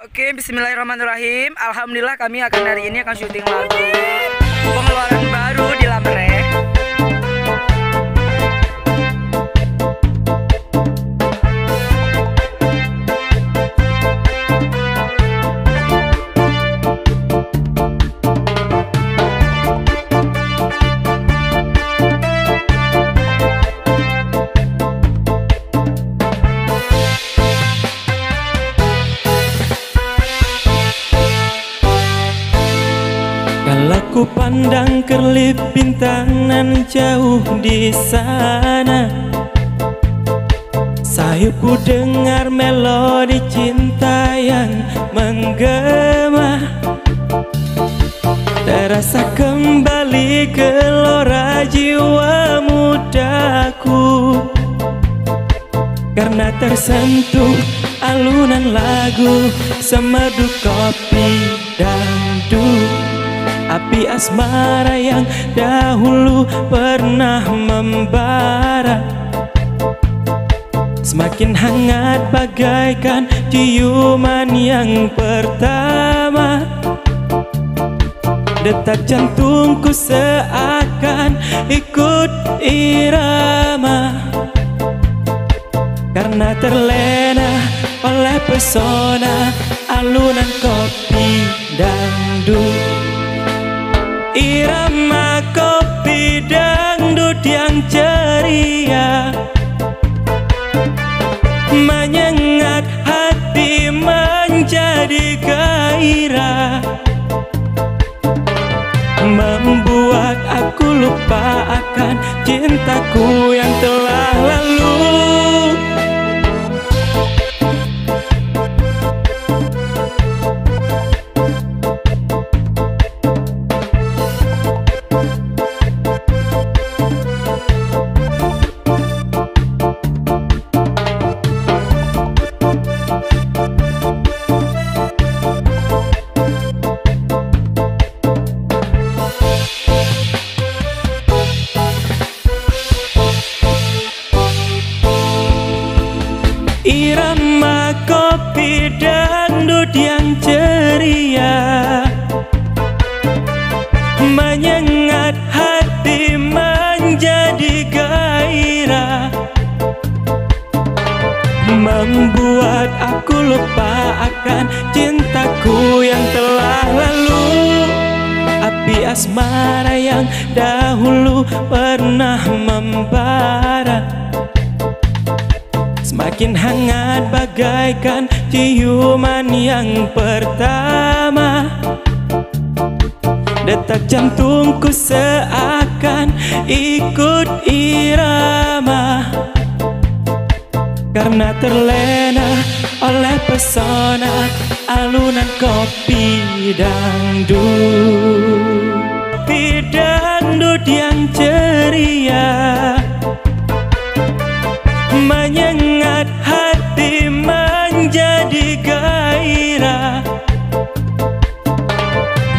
Oke, bismillahirrahmanirrahim. Alhamdulillah kami hari ini akan syuting lagu pengeluaran baru di Lamre. Kalau ku pandang kerlip bintang nan jauh di sana, sayupku dengar melodi cinta yang menggema. Terasa kembali gelora jiwa mudaku, karena tersentuh alunan lagu semerdu kopi dangdut. Api asmara yang dahulu pernah membara semakin hangat bagaikan ciuman yang pertama. Detak jantungku seakan ikut irama, karena terlena oleh pesona alunan kopi dangdut. Irama kopi dangdut yang ceria menyengat hati menjadi gairah, membuat aku lupa akan cintaku yang telah lalu. Irama kopi dangdut yang ceria menyengat hati menjadi gairah, membuat aku lupa akan cintaku yang telah lalu. Api asmara yang dahulu pernah membara semakin hangat bagaikan ciuman yang pertama. Detak jantungku seakan ikut irama, karena terlena oleh pesona alunan kopi dangdut. Kopi dangdut yang ceria menyengat hati menjadi gairah,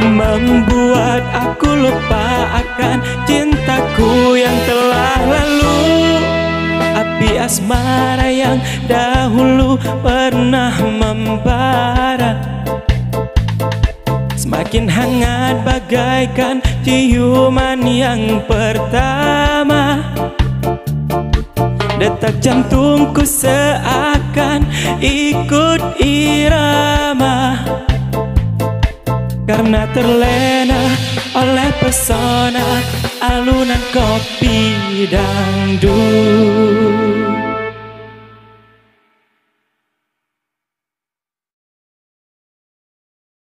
membuat aku lupa akan cintaku yang telah lalu. Api asmara yang dahulu pernah membara semakin hangat bagaikan ciuman yang pertama. Detak jantungku seakan ikut irama, karena terlena oleh pesona alunan kopi dangdut.